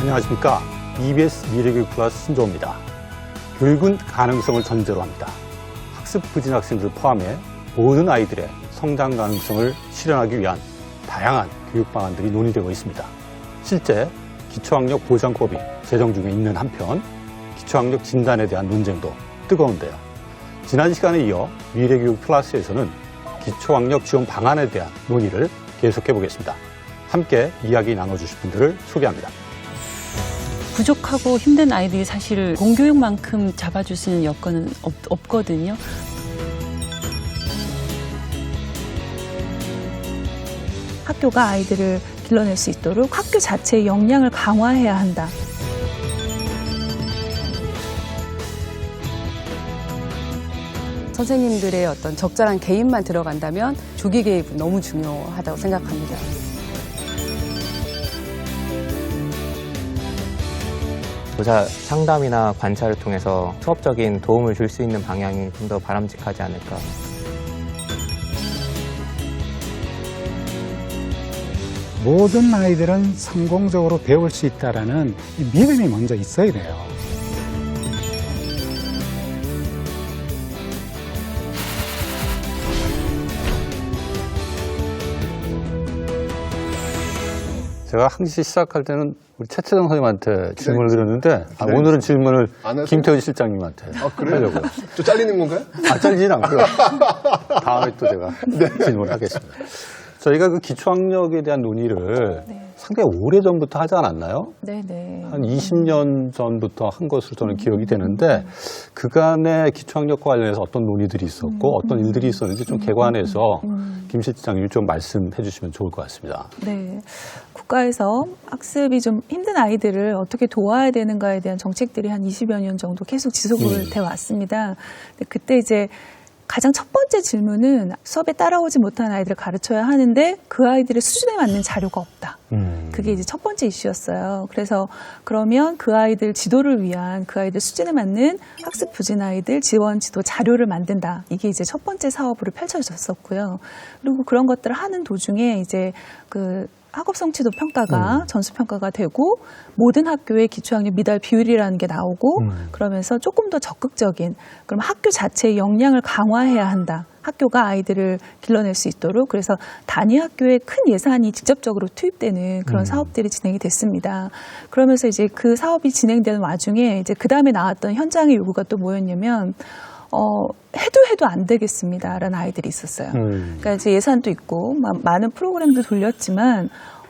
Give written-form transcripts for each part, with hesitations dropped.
안녕하십니까. EBS 미래교육 플러스 신조어입니다. 교육은 가능성을 전제로 합니다. 학습 부진 학생들을 포함해 모든 아이들의 성장 가능성을 실현하기 위한 다양한 교육 방안들이 논의되고 있습니다. 실제 기초학력 보장법이 제정 중에 있는 한편 기초학력 진단에 대한 논쟁도 뜨거운데요. 지난 시간에 이어 미래교육 플러스에서는 기초학력 지원 방안에 대한 논의를 계속해 보겠습니다. 함께 이야기 나눠주실 분들을 소개합니다. 부족하고 힘든 아이들이 사실 공교육만큼 잡아줄 수 있는 여건은 없거든요. 학교가 아이들을 길러낼 수 있도록 학교 자체의 역량을 강화해야 한다. 선생님들의 어떤 적절한 개입만 들어간다면 조기 개입은 너무 중요하다고 생각합니다. 교사 상담이나 관찰을 통해서 수업적인 도움을 줄 수 있는 방향이 좀 더 바람직하지 않을까. 모든 아이들은 성공적으로 배울 수 있다는 믿음이 먼저 있어야 돼요. 제가 항시 시작할 때는 우리 최채정 선생님한테 질문을 드렸는데 오늘은 질문을 김태훈 실장님한테 하려고요. 또 잘리는 건가요? 잘리진 않고요. 다음에 또 제가 질문을 하겠습니다. 저희가 그 기초학력에 대한 논의를 상당히 오래전부터 하지 않았나요? 네네. 한 20년 전부터 한 것으로 저는 기억이 되는데 그간의 기초학력과 관련해서 어떤 논의들이 있었고 어떤 일들이 있었는지 좀 개관해서 김 실장님이 좀 말씀해 주시면 좋을 것 같습니다. 네. 국가에서 학습이 좀 힘든 아이들을 어떻게 도와야 되는가에 대한 정책들이 한 20여 년 정도 계속 지속을 돼 왔습니다. 근데 그때 이제 가장 첫 번째 질문은 수업에 따라오지 못한 아이들을 가르쳐야 하는데 그 아이들의 수준에 맞는 자료가 없다. 그게 이제 첫 번째 이슈였어요. 그래서 그러면 그 아이들 지도를 위한 그 아이들 수준에 맞는 학습 부진 아이들 지원 지도 자료를 만든다. 이게 이제 첫 번째 사업으로 펼쳐졌었고요. 그리고 그런 것들을 하는 도중에 이제 그 학업 성취도 평가가 전수 평가가 되고 모든 학교의 기초학력 미달 비율이라는 게 나오고 그러면서 조금 더 적극적인 그럼 학교 자체의 역량을 강화해야 한다. 학교가 아이들을 길러낼 수 있도록 그래서 단위 학교에 큰 예산이 직접적으로 투입되는 그런 사업들이 진행이 됐습니다. 그러면서 이제 그 사업이 진행되는 와중에 이제 그 다음에 나왔던 현장의 요구가 또 뭐였냐면 해도 안 되겠습니다라는 아이들이 있었어요. 그러니까 이제 예산도 있고 많은 프로그램도 돌렸지만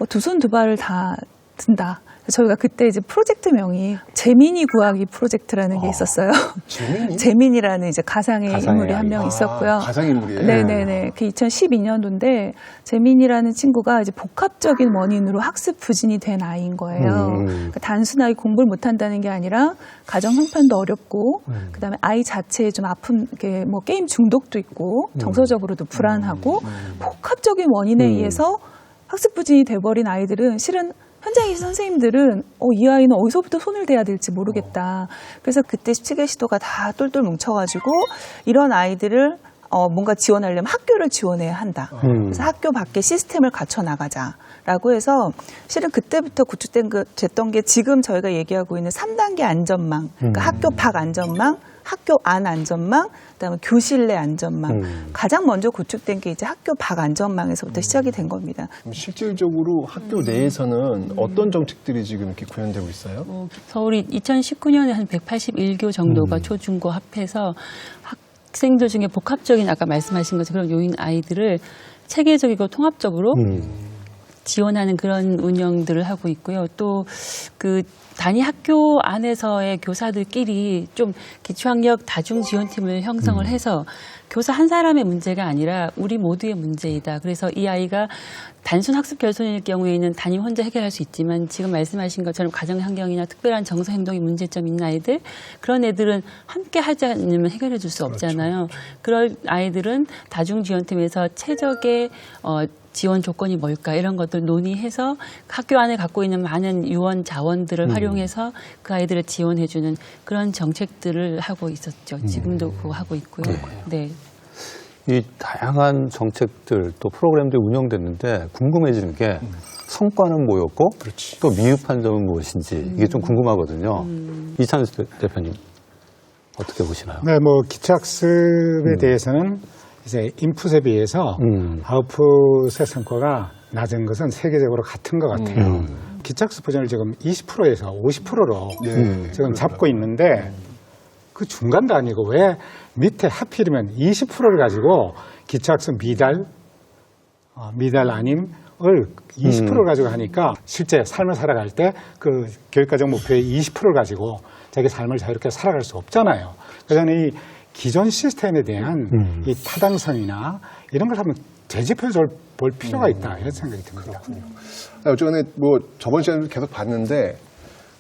두 손 두 발을 다 든다. 저희가 그때 이제 프로젝트명이 재민이 구하기 프로젝트라는 게 있었어요. 재민이? 재민이라는 이제 가상의 인물이 한 명 있었고요. 가상인물이에요? 네네네. 그 2012년도인데 재민이라는 친구가 이제 복합적인 원인으로 학습 부진이 된 아이인 거예요. 그러니까 단순하게 공부를 못한다는 게 아니라 가정 형편도 어렵고 그다음에 아이 자체에 좀 아픈 게 뭐 게임 중독도 있고 정서적으로도 불안하고 복합적인 원인에 의해서 학습 부진이 돼버린 아이들은 실은 현장에 계신 선생님들은 이 아이는 어디서부터 손을 대야 될지 모르겠다. 그래서 그때 17개 시도가 다 똘똘 뭉쳐가지고 이런 아이들을 뭔가 지원하려면 학교를 지원해야 한다. 그래서 학교 밖에 시스템을 갖춰 나가자라고 해서 실은 그때부터 구축됐던 게 지금 저희가 얘기하고 있는 3단계 안전망, 그러니까 학교 밖 안전망, 학교 안 안전망, 그다음에 교실 내 안전망. 가장 먼저 구축된 게 이제 학교 밖 안전망에서부터 시작이 된 겁니다. 실질적으로 학교 내에서는 어떤 정책들이 지금 이렇게 구현되고 있어요? 서울이 2019년에 한 181교 정도가 초중고 합해서 학생들 중에 복합적인 아까 말씀하신 것처럼 그런 요인 아이들을 체계적이고 통합적으로 지원하는 그런 운영들을 하고 있고요. 또 그 단위 학교 안에서의 교사들끼리 좀 기초학력 다중지원팀을 형성을 해서 교사 한 사람의 문제가 아니라 우리 모두의 문제이다. 그래서 이 아이가 단순 학습 결손일 경우에는 담임 혼자 해결할 수 있지만 지금 말씀하신 것처럼 가정 환경이나 특별한 정서 행동이 문제점 있는 아이들 그런 애들은 함께 하지 않으면 해결해 줄 수 없잖아요. 그럴 아이들은 다중지원팀에서 최적의 지원 조건이 뭘까 이런 것들 논의해서 학교 안에 갖고 있는 많은 유원 자원들을 활용해서 그 아이들을 지원해주는 그런 정책들을 하고 있었죠. 지금도 그거 하고 있고요. 네. 이 다양한 정책들 또 프로그램들이 운영됐는데 궁금해지는 게 성과는 뭐였고 그렇지. 또 미흡한 점은 무엇인지 이게 좀 궁금하거든요. 이찬수 대표님 어떻게 보시나요? 네, 뭐 기초학습에 대해서는 이제 인풋에 비해서 아웃풋의 성과가 낮은 것은 세계적으로 같은 것 같아요. 기초학습 버전을 지금 20%에서 50%로 지금 잡고 있는데 그 중간도 아니고 왜 밑에 하필이면 20%를 가지고 기초학습 미달 아님을 20%를 가지고 하니까 실제 삶을 살아갈 때 그 교육과정 목표의 20%를 가지고 자기 삶을 자유롭게 살아갈 수 없잖아요. 그래서 저는 이 기존 시스템에 대한 이 타당성이나 이런 걸 한번 되짚어 볼 필요가 있다 이런 생각이 듭니다. 어쨌든 뭐 저번 시간에도 계속 봤는데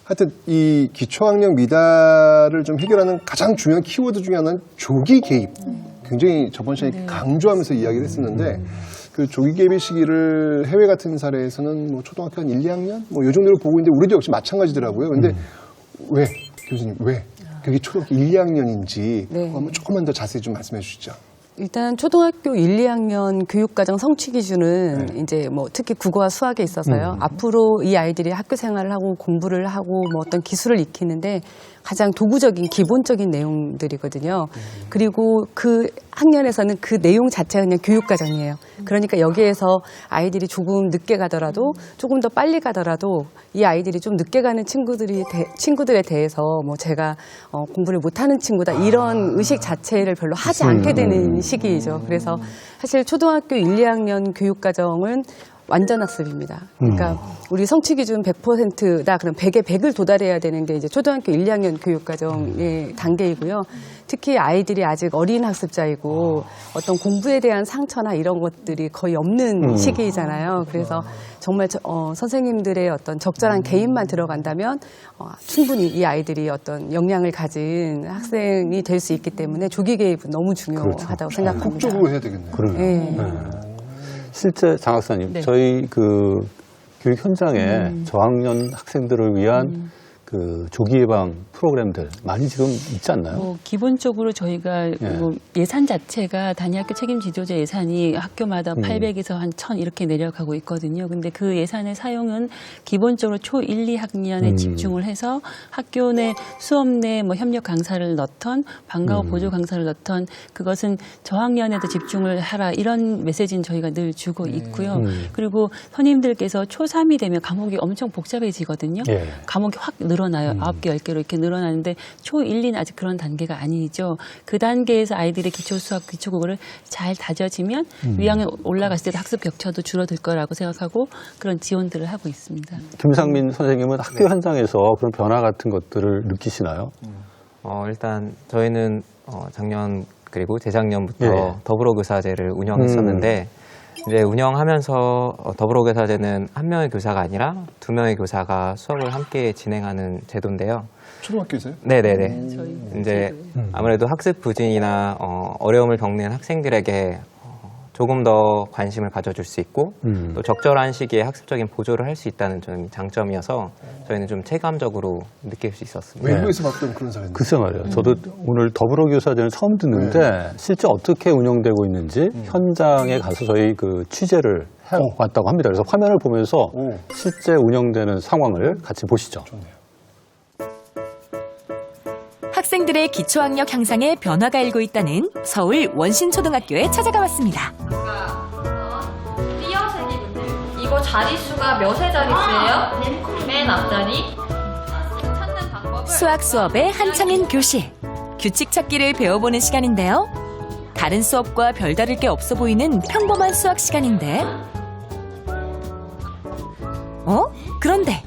하여튼 이 기초학력 미달을 좀 해결하는 가장 중요한 키워드 중에 하나는 조기 개입. 굉장히 저번 시간에 강조하면서 이야기를 했었는데 그 조기 개입의 시기를 해외 같은 사례에서는 뭐 초등학교 한 1, 2학년 뭐 이 정도로 보고 있는데 우리도 역시 마찬가지더라고요. 근데 왜 교수님 왜 그게 초등학교 1, 2학년인지 네. 한번 조금만 더 자세히 좀 말씀해 주시죠. 일단 초등학교 1, 2학년 교육과정 성취 기준은 이제 뭐 특히 국어와 수학에 있어서요. 앞으로 이 아이들이 학교 생활을 하고 공부를 하고 뭐 어떤 기술을 익히는데 가장 도구적인 기본적인 내용들이거든요. 그리고 그 학년에서는 그 내용 자체가 그냥 교육과정이에요. 그러니까 여기에서 아이들이 조금 늦게 가더라도 조금 더 빨리 가더라도 이 아이들이 좀 늦게 가는 친구들에 대해서 뭐 제가 공부를 못하는 친구다 이런 의식 자체를 별로 하지 않게 되는 시기이죠. 그래서 사실 초등학교 1, 2학년 교육과정은 완전 학습입니다. 그러니까 우리 성취 기준 100%다. 그럼 100에 100을 도달해야 되는 게 이제 초등학교 1, 2학년 교육과정의 단계이고요. 특히 아이들이 아직 어린 학습자이고 어떤 공부에 대한 상처나 이런 것들이 거의 없는 시기이잖아요. 그래서 정말 선생님들의 어떤 적절한 개입만 들어간다면 충분히 이 아이들이 어떤 역량을 가진 학생이 될 수 있기 때문에 조기 개입은 너무 중요하다고 생각합니다. 폭적으로 해야 되겠네요. 그러네요. 네. 실제 장 학사님, 네. 저희 그 교육 현장에 저학년 학생들을 위한 그 조기 예방 프로그램들 많이 지금 있지 않나요? 뭐 기본적으로 저희가 뭐 예산 자체가 단위학교 책임 지도자 예산이 학교마다 800에서 한 1000 이렇게 내려가고 있거든요. 근데 그 예산의 사용은 기본적으로 초 1, 2학년에 집중을 해서 학교 내 수업 내 뭐 협력 강사를 넣던 방과 후 보조 강사를 넣던 그것은 저학년에도 집중을 하라 이런 메시지는 저희가 늘 주고 있고요. 그리고 선생님들께서 초 3이 되면 과목이 엄청 복잡해지거든요. 예. 과목이 확 늘어나요. 9개, 10개로 이렇게 늘어나는데 초 1, 2는 아직 그런 단계가 아니죠. 그 단계에서 아이들의 기초수학, 기초국어를 잘 다져지면 위학년 올라갔을 때도 학습 격차도 줄어들 거라고 생각하고 그런 지원들을 하고 있습니다. 김상민 선생님은 학교 현장에서 그런 변화 같은 것들을 느끼시나요? 일단 저희는 작년 그리고 재작년부터 예. 더불어교사제를 운영했었는데 이제 운영하면서 더불어교사제는 한 명의 교사가 아니라 2명의 교사가 수업을 함께 진행하는 제도인데요. 초등학교에서요? 네네네. 저희 이제 아무래도 학습 부진이나 어려움을 겪는 학생들에게 조금 더 관심을 가져줄 수 있고 또 적절한 시기에 학습적인 보조를 할 수 있다는 좀 장점이어서 저희는 좀 체감적으로 느낄 수 있었습니다. 외국에서 봤던 그런 사례인데. 글쎄 말이에요. 저도 오늘 더불어교사제는 처음 듣는데 실제 어떻게 운영되고 있는지 현장에 가서 저희 그 취재를 해왔다고 합니다. 그래서 화면을 보면서 실제 운영되는 상황을 같이 보시죠. 학생들의 기초학력 향상에 변화가 일고 있다는 서울 원신초등학교에 찾아가 봤습니다. 띄어세기분들 이거 자릿수가 몇의 자릿수예요? 맨 앞자리. 찾는 방법을 수학 수업에 한창인 교실. 규칙 찾기를 배워보는 시간인데요. 다른 수업과 별다를 게 없어 보이는 평범한 수학 시간인데 그런데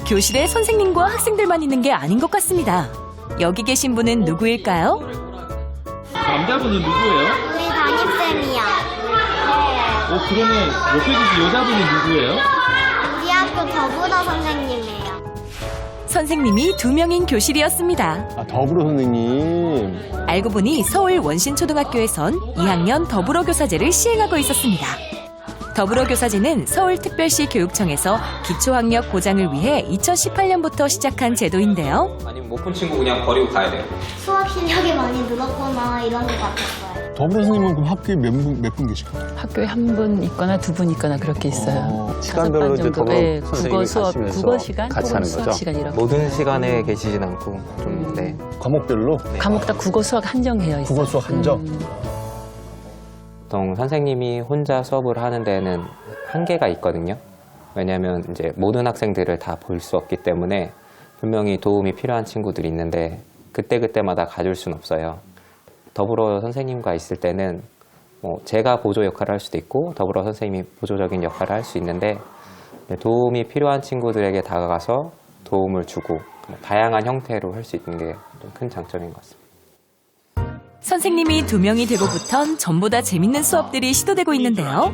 교실에 선생님과 학생들만 있는 게 아닌 것 같습니다. 여기 계신 분은 누구일까요? 남자분은 누구예요? 우리 담임쌤이요. 그러면 옆에 계신 여자분은 누구예요? 우리 학교 더불어 선생님이에요. 선생님이 2명인 교실이었습니다. 더불어 선생님. 알고 보니 서울 원신초등학교에선 2학년 더불어교사제를 시행하고 있었습니다. 더불어교사제는 서울특별시 교육청에서 기초학력 보장을 위해 2018년부터 시작한 제도인데요. 아니면 못 푼 친구 그냥 버리고 가야 돼요. 수학 실력이 많이 늘었구나 이런 것 같았어요. 더불어 선생님은 그럼 학교에 몇 분 계실까요? 학교에 한 분 있거나 두 분 있거나 그렇게 있어요. 시간별로 이제 더불어 네, 선생님이 국어 수업, 가시면서 국어 시간 같이 혹은 하는 수학 거죠? 시간 이렇게. 모든 시간에 계시진 않고 좀 네. 과목별로? 과목 다 국어 수학 한정되어 있어요. 국어 수학 한정? 보통 선생님이 혼자 수업을 하는 데는 한계가 있거든요. 왜냐하면 이제 모든 학생들을 다 볼 수 없기 때문에 분명히 도움이 필요한 친구들이 있는데 그때그때마다 가줄 수는 없어요. 더불어 선생님과 있을 때는 뭐 제가 보조 역할을 할 수도 있고 더불어 선생님이 보조적인 역할을 할 수 있는데 도움이 필요한 친구들에게 다가가서 도움을 주고 다양한 형태로 할 수 있는 게 좀 큰 장점인 것 같습니다. 선생님이 2명이 되고부턴 전보다 재밌는 수업들이 시도되고 있는데요.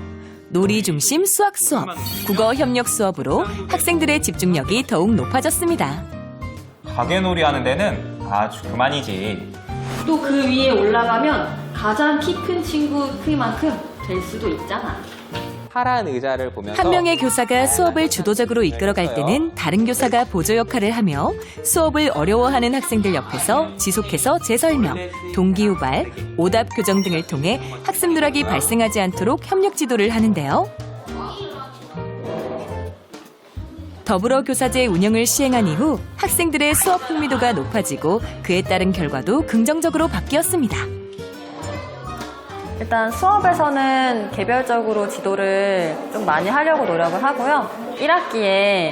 놀이 중심 수학 수업, 국어 협력 수업으로 학생들의 집중력이 더욱 높아졌습니다. 가게놀이 하는 데는 아주 그만이지. 또 그 위에 올라가면 가장 키 큰 친구 크기만큼 될 수도 있잖아. 파란 의자를 보면서 한 명의 교사가 수업을 주도적으로 이끌어갈 때는 다른 교사가 보조 역할을 하며 수업을 어려워하는 학생들 옆에서 지속해서 재설명, 동기유발, 오답 교정 등을 통해 학습 누락이 발생하지 않도록 협력 지도를 하는데요. 더불어 교사제 운영을 시행한 이후 학생들의 수업 흥미도가 높아지고 그에 따른 결과도 긍정적으로 바뀌었습니다. 일단 수업에서는 개별적으로 지도를 좀 많이 하려고 노력을 하고요. 1학기에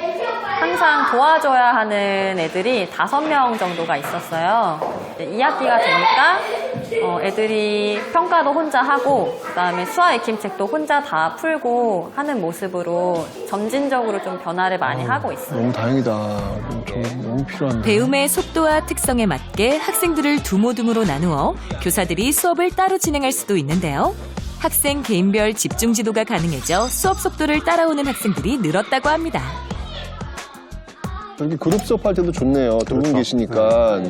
항상 도와줘야 하는 애들이 5명 정도가 있었어요. 2학기가 되니까 애들이 평가도 혼자 하고 그다음에 수학 익힘책도 혼자 다 풀고 하는 모습으로 점진적으로 좀 변화를 많이 하고 있어요. 너무 다행이다. 너무 필요한데. 배움의 속도와 특성에 맞게 학생들을 두모둠으로 나누어 교사들이 수업을 따로 진행할 수도 있는데요. 학생 개인별 집중 지도가 가능해져 수업 속도를 따라오는 학생들이 늘었다고 합니다. 이렇게 그룹 수업할 때도 좋네요. 두 분 계시니까.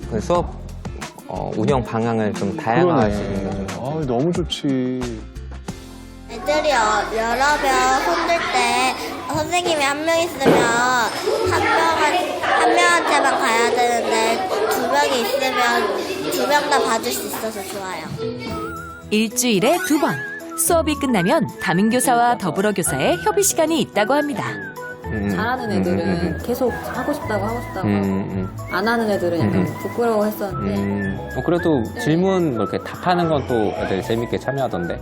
그 수업 운영 방향을 좀 다양화할 수 있는 게 좀 너무 좋지. 애들이 여러 명 손들 때 선생님이 한 명 있으면 한 명한테만 가야 되는데 2명이 있으면 2명 다 봐줄 수 있어서 좋아요. 일주일에 2번 수업이 끝나면 담임교사와 더불어 교사의 협의 시간이 있다고 합니다. 잘하는 애들은 계속 하고 싶다고 안 하는 애들은 약간 부끄러워 했었는데 그래도 질문 이렇게 답하는 건 또 애들 재밌게 참여하던데.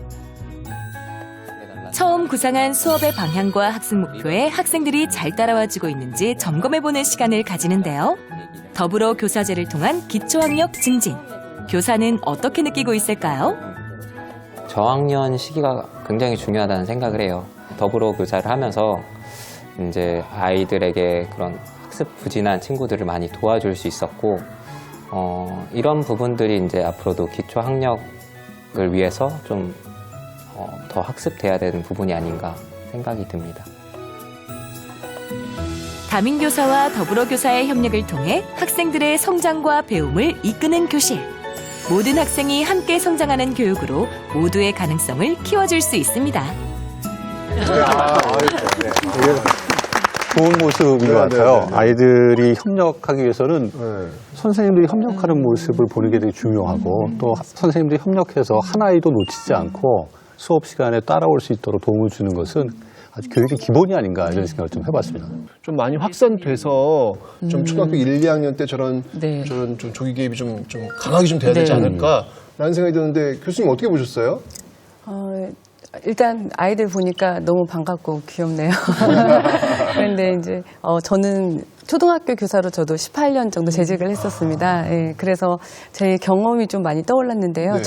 처음 구상한 수업의 방향과 학습 목표에 학생들이 잘 따라와주고 있는지 점검해보는 시간을 가지는데요. 더불어 교사제를 통한 기초학력 증진. 교사는 어떻게 느끼고 있을까요? 저학년 시기가 굉장히 중요하다는 생각을 해요. 더불어 교사를 하면서 이제 아이들에게 그런 학습 부진한 친구들을 많이 도와줄 수 있었고, 이런 부분들이 이제 앞으로도 기초 학력을 위해서 좀 더 학습돼야 되는 부분이 아닌가 생각이 듭니다. 담임교사와 더불어 교사의 협력을 통해 학생들의 성장과 배움을 이끄는 교실. 모든 학생이 함께 성장하는 교육으로 모두의 가능성을 키워줄 수 있습니다. 좋은 모습인 것 같아요. 아이들이 협력하기 위해서는 선생님들이 협력하는 모습을 보는 게 되게 중요하고 또 선생님들이 협력해서 한 아이도 놓치지 않고 수업 시간에 따라올 수 있도록 도움을 주는 것은 아주 교육의 기본이 아닌가 이런 생각을 좀 해봤습니다. 좀 많이 확산돼서 좀 초등학교 1, 2학년 때 저런 좀 조기 개입이 좀 강하게 좀 돼야 되지 않을까라는 생각이 드는데 교수님 어떻게 보셨어요? 일단 아이들 보니까 너무 반갑고 귀엽네요. 그런데 이제 저는 초등학교 교사로 저도 18년 정도 재직을 했었습니다. 예, 그래서 제 경험이 좀 많이 떠올랐는데요. 네.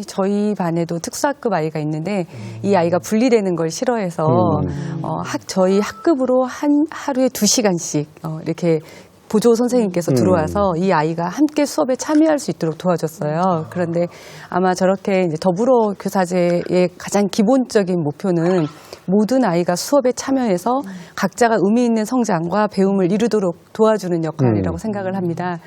저희 반에도 특수학급 아이가 있는데 이 아이가 분리되는 걸 싫어해서 저희 학급으로 하루에 2시간씩 이렇게 보조 선생님께서 들어와서 이 아이가 함께 수업에 참여할 수 있도록 도와줬어요. 그런데 아마 저렇게 이제 더불어 교사제의 가장 기본적인 목표는 모든 아이가 수업에 참여해서 각자가 의미 있는 성장과 배움을 이루도록 도와주는 역할이라고 생각을 합니다.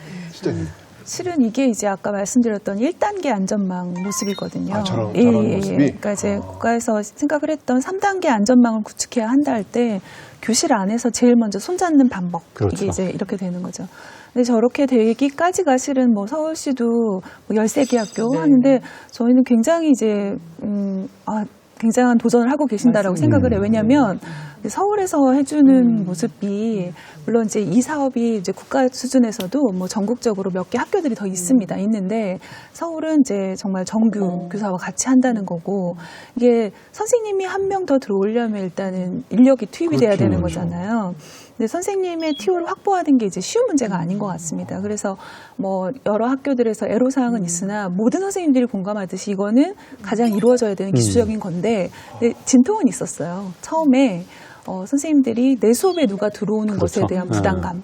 실은 이게 이제 아까 말씀드렸던 1단계 안전망 모습이거든요. 저런 모습이? 그러니까 이제 국가에서 생각을 했던 3단계 안전망을 구축해야 한다 할 때 교실 안에서 제일 먼저 손잡는 방법. 그렇죠. 이게 이제 이렇게 되는 거죠. 근데 저렇게 되기까지가 실은 뭐 서울시도 뭐 13개 학교 하는데 저희는 굉장히 이제 굉장한 도전을 하고 계신다라고 생각을 해요. 왜냐하면 서울에서 해주는 모습이 물론 이제 이 사업이 이제 국가 수준에서도 뭐 전국적으로 몇 개 학교들이 더 있습니다. 있는데 서울은 이제 정말 정규 교사와 같이 한다는 거고 이게 선생님이 한 명 더 들어오려면 일단은 인력이 투입이 돼야 되는 거잖아요. 근데 선생님의 TO를 확보하는 게 이제 쉬운 문제가 아닌 것 같습니다. 그래서 뭐 여러 학교들에서 애로사항은 있으나 모든 선생님들이 공감하듯이 이거는 가장 이루어져야 되는 기술적인 건데 근데 진통은 있었어요. 처음에 선생님들이 내 수업에 누가 들어오는 것에 대한 부담감.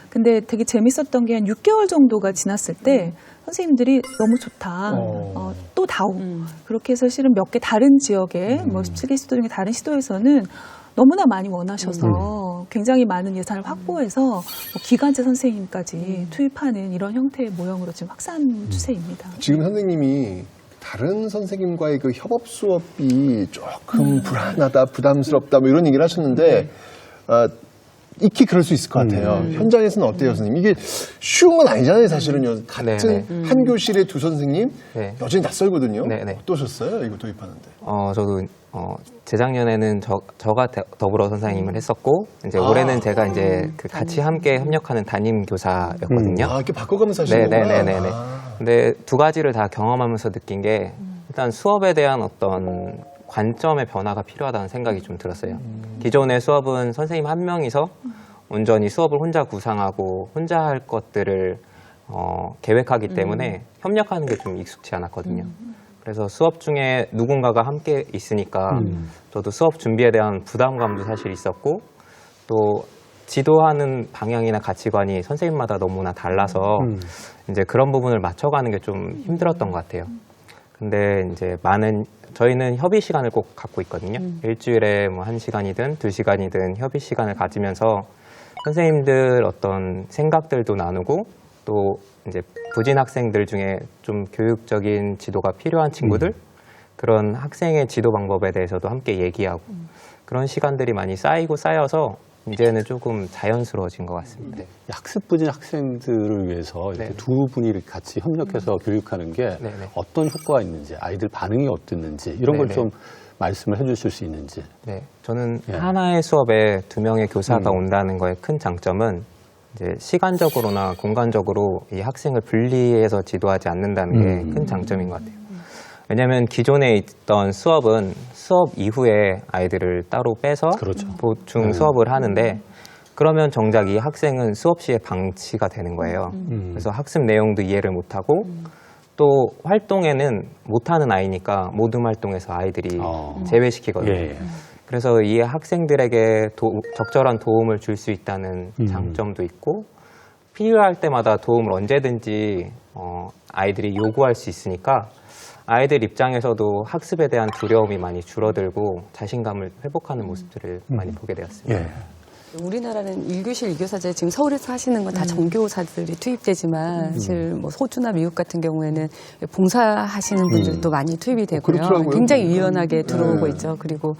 근데 되게 재밌었던 게 한 6개월 정도가 지났을 때 선생님들이 너무 좋다. 또 다오. 그렇게 해서 실은 몇 개 다른 지역에 뭐 17개 시도 중에 다른 시도에서는 너무나 많이 원하셔서 굉장히 많은 예산을 확보해서 뭐 기간제 선생님까지 투입하는 이런 형태의 모형으로 지금 확산 추세입니다. 지금 선생님이 다른 선생님과의 그 협업 수업이 조금 불안하다, 부담스럽다 뭐 이런 얘기를 하셨는데 익히 그럴 수 있을 것 같아요. 현장에서는 어때요, 선생님? 이게 쉬운 건 아니잖아요, 사실은요. 같은 한 교실의 두 선생님 여전히 낯설거든요. 어떠셨어요, 이거 도입하는데? 저도 재작년에는 저가 더불어 선생님을 했었고 이제 올해는 제가 이제 그 같이 함께 협력하는 담임 교사였거든요. 이렇게 바꿔가면서 하시는구나. 네네네네. 근데 두 가지를 다 경험하면서 느낀 게 일단 수업에 대한 어떤 관점의 변화가 필요하다는 생각이 좀 들었어요. 기존의 수업은 선생님 한 명이서 온전히 수업을 혼자 구상하고 혼자 할 것들을 계획하기 때문에 협력하는 게 좀 익숙치 않았거든요. 그래서 수업 중에 누군가가 함께 있으니까 저도 수업 준비에 대한 부담감도 사실 있었고 또 지도하는 방향이나 가치관이 선생님마다 너무나 달라서 이제 그런 부분을 맞춰가는 게 좀 힘들었던 것 같아요. 근데 이제 저희는 협의 시간을 꼭 갖고 있거든요. 일주일에 뭐 1시간이든 2시간이든 협의 시간을 가지면서 선생님들 어떤 생각들도 나누고 또 이제 부진 학생들 중에 좀 교육적인 지도가 필요한 친구들 그런 학생의 지도 방법에 대해서도 함께 얘기하고 그런 시간들이 많이 쌓여서 이제는 조금 자연스러워진 것 같습니다. 네. 학습 부진 학생들을 위해서 이렇게 두 분이 이렇게 같이 협력해서 교육하는 게 어떤 효과가 있는지, 아이들 반응이 어땠는지 이런 걸 좀 말씀을 해주실 수 있는지. 네, 저는 하나의 수업에 2명의 교사가 온다는 거의 큰 장점은 이제 시간적으로나 공간적으로 이 학생을 분리해서 지도하지 않는다는 게 큰 장점인 것 같아요. 왜냐하면 기존에 있던 수업은 수업 이후에 아이들을 따로 빼서 보충 수업을 하는데 그러면 정작 이 학생은 수업 시에 방치가 되는 거예요. 그래서 학습 내용도 이해를 못하고 또 활동에는 못하는 아이니까 모든 활동에서 아이들이 제외시키거든요. 그래서 이 학생들에게 적절한 도움을 줄 수 있다는 장점도 있고 필요할 때마다 도움을 언제든지 아이들이 요구할 수 있으니까 아이들 입장에서도 학습에 대한 두려움이 많이 줄어들고 자신감을 회복하는 모습들을 많이 보게 되었습니다. 우리나라는 1교실 2교사제 지금 서울에서 하시는 건 다 정교사들이 투입되지만 사실 뭐 호주나 미국 같은 경우에는 봉사하시는 분들도 많이 투입이 되고요. 굉장히 유연하게 들어오고 있죠. 그리고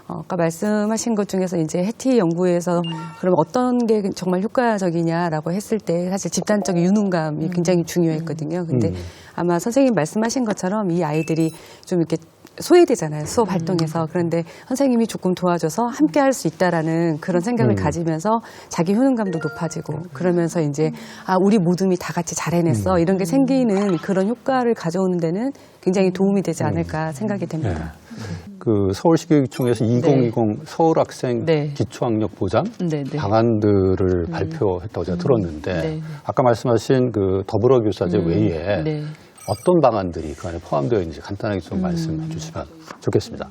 아까 말씀하신 것 중에서 이제 해티 연구에서 그럼 어떤 게 정말 효과적이냐라고 했을 때 사실 집단적 유능감이 굉장히 중요했거든요. 근데 아마 선생님 말씀하신 것처럼 이 아이들이 좀 이렇게 소외되잖아요. 수업 활동에서. 그런데 선생님이 조금 도와줘서 함께 할 수 있다라는 그런 생각을 가지면서 자기 효능감도 높아지고 그러면서 이제 우리 모둠이 다 같이 잘 해냈어. 이런 게 생기는 그런 효과를 가져오는 데는 굉장히 도움이 되지 않을까 생각이 됩니다. 그 서울시교육청에서 2020 서울학생 기초학력 보장 방안들을 발표했다고 제가 들었는데 아까 말씀하신 그 더불어교사제 외에 어떤 방안들이 그 안에 포함되어 있는지 간단하게 좀 말씀해 주시면 좋겠습니다.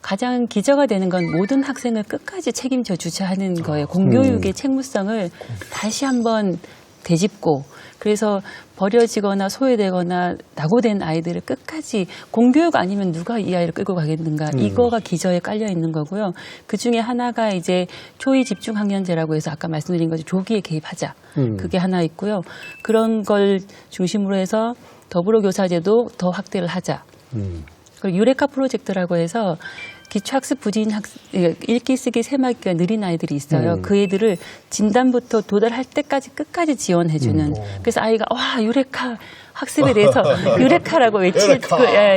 가장 기저가 되는 건 모든 학생을 끝까지 책임져 주자 하는 거예요. 공교육의 책무성을 다시 한번 되짚고 그래서 버려지거나 소외되거나 낙오된 아이들을 끝까지 공교육 아니면 누가 이 아이를 끌고 가겠는가 이거가 기저에 깔려 있는 거고요. 그중에 하나가 이제 초이 집중학년제라고 해서 아까 말씀드린 것처럼 조기에 개입하자. 그게 하나 있고요. 그런 걸 중심으로 해서 더불어교사제도 더 확대를 하자. 그리고 유레카 프로젝트라고 해서 기초학습 부진 읽기 쓰기 세말기가 느린 아이들이 있어요. 그 애들을 진단부터 도달할 때까지 끝까지 지원해주는. 그래서 아이가 와 유레카 학습에 대해서 유레카라고 외칠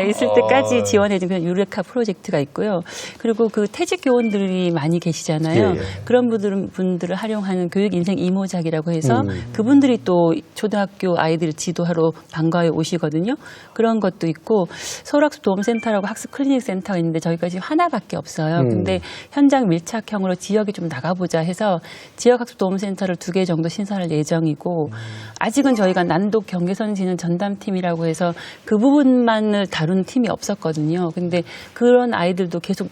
있을 때까지 지원해주는 유레카 프로젝트가 있고요. 그리고 그 퇴직 교원들이 많이 계시잖아요. 그런 분들을 활용하는 교육 인생 이모작이라고 해서 그분들이 또 초등학교 아이들을 지도하러 방과에 오시거든요. 그런 것도 있고 서울학습 도움센터라고 학습 클리닉 센터가 있는데 저희가 지금 하나밖에 없어요. 근데 현장 밀착형으로 지역에 좀 나가보자 해서 지역학습 도움센터를 2개 정도 신설할 예정이고 아직은 저희가 난도 경계선 지는 전담팀이라고 해서 그 부분만을 다룬 팀이 없었거든요. 근데 그런 아이들도 계속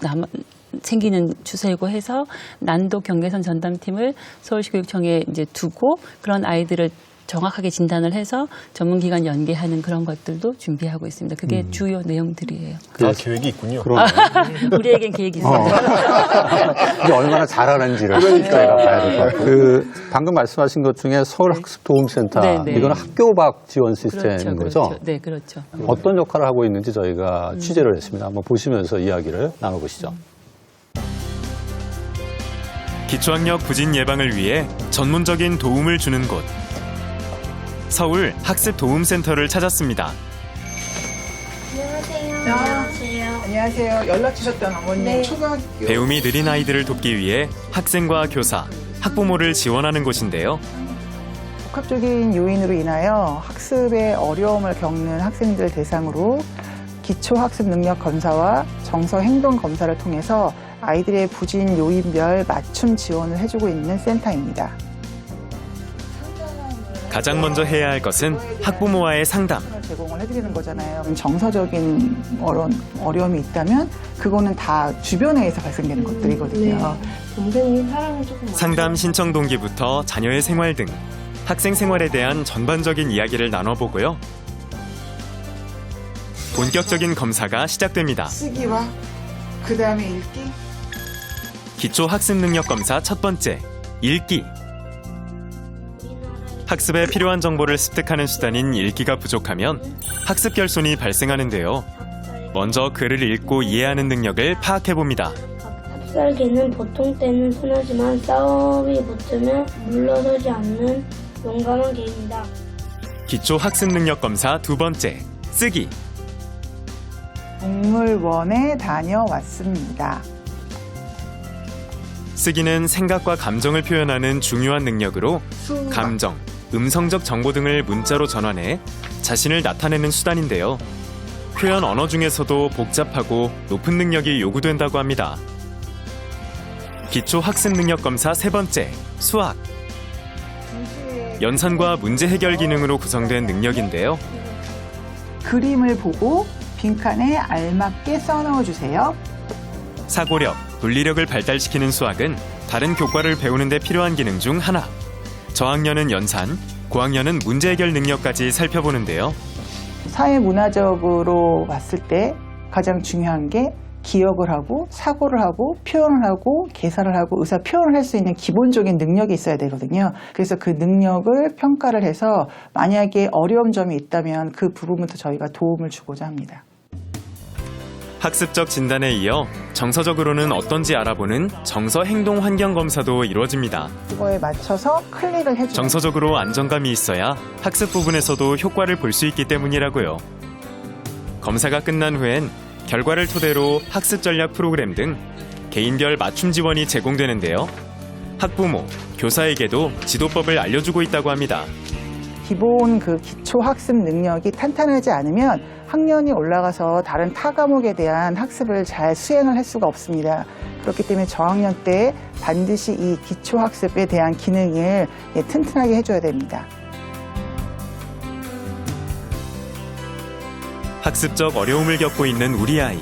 생기는 추세이고 해서 난도 경계선 전담팀을 서울시 교육청에 이제 두고 그런 아이들을 정확하게 진단을 해서 전문기관 연계하는 그런 것들도 준비하고 있습니다. 그게 주요 내용들이에요. 계획이 있군요. 우리에겐 계획이 있습니다. 이게 얼마나 잘하는지를 저희가 봐야 될 것 같아요. 방금 말씀하신 것 중에 서울학습도움센터, 이건 학교 밖 지원 시스템인 거죠? 그렇죠. 네, 그렇죠. 어떤 역할을 하고 있는지 저희가 취재를 했습니다. 한번 보시면서 이야기를 나눠보시죠. 기초학력 부진 예방을 위해 전문적인 도움을 주는 곳. 서울 학습도움센터를 찾았습니다. 안녕하세요. 연락 주셨던 어머님. 초등학교. 배움이 느린 아이들을 돕기 위해 학생과 교사, 학부모를 지원하는 곳인데요. 복합적인 요인으로 인하여 학습에 어려움을 겪는 학생들 대상으로 기초학습 능력 검사와 정서 행동 검사를 통해서 아이들의 부진 요인별 맞춤 지원을 해주고 있는 센터입니다. 가장 먼저 해야 할 것은 학부모와의 상담. 제공을 해드리는 거잖아요. 정서적인 어려움이 있다면 그거는 다 주변에서 발생되는 것들이거든요. 상담 신청 동기부터 자녀의 생활 등 학생 생활에 대한 전반적인 이야기를 나눠보고요. 본격적인 검사가 시작됩니다. 쓰기와 그 다음에 읽기. 기초 학습 능력 검사 첫 번째, 읽기. 학습에 필요한 정보를 습득하는 수단인 읽기가 부족하면 학습 결손이 발생하는데요. 먼저 글을 읽고 이해하는 능력을 파악해봅니다. 탑살기는 보통 때는 순하지만 싸움이 붙으면 물러서지 않는 용감한 개입니다. 기초 학습 능력 검사 두 번째, 쓰기. 동물원에 다녀왔습니다. 쓰기는 생각과 감정을 표현하는 중요한 능력으로 감정, 음성적 정보 등을 문자로 전환해 자신을 나타내는 수단인데요. 표현 언어 중에서도 복잡하고 높은 능력이 요구된다고 합니다. 기초 학습 능력 검사 세 번째, 수학. 연산과 문제 해결 기능으로 구성된 능력인데요. 그림을 보고 빈칸에 알맞게 써넣어주세요. 사고력, 분리력을 발달시키는 수학은 다른 교과를 배우는 데 필요한 기능 중 하나. 저학년은 연산, 고학년은 문제 해결 능력까지 살펴보는데요. 사회문화적으로 봤을 때 가장 중요한 게 기억을 하고 사고를 하고 표현을 하고 계산을 하고 의사 표현을 할 수 있는 기본적인 능력이 있어야 되거든요. 그래서 그 능력을 평가를 해서 만약에 어려운 점이 있다면 그 부분부터 저희가 도움을 주고자 합니다. 학습적 진단에 이어 정서적으로는 어떤지 알아보는 정서 행동 환경 검사도 이루어집니다. 그거에 맞춰서 클릭을 해주는 정서적으로 안정감이 있어야 학습 부분에서도 효과를 볼 수 있기 때문이라고요. 검사가 끝난 후엔 결과를 토대로 학습 전략 프로그램 등 개인별 맞춤 지원이 제공되는데요. 학부모, 교사에게도 지도법을 알려주고 있다고 합니다. 기본 그 기초 학습 능력이 탄탄하지 않으면 학년이 올라가서 다른 타 과목에 대한 학습을 잘 수행을 할 수가 없습니다. 그렇기 때문에 저학년 때 반드시 이 기초 학습에 대한 기능을 튼튼하게 해줘야 됩니다. 학습적 어려움을 겪고 있는 우리 아이.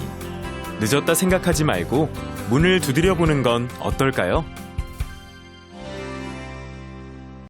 늦었다 생각하지 말고 문을 두드려보는 건 어떨까요?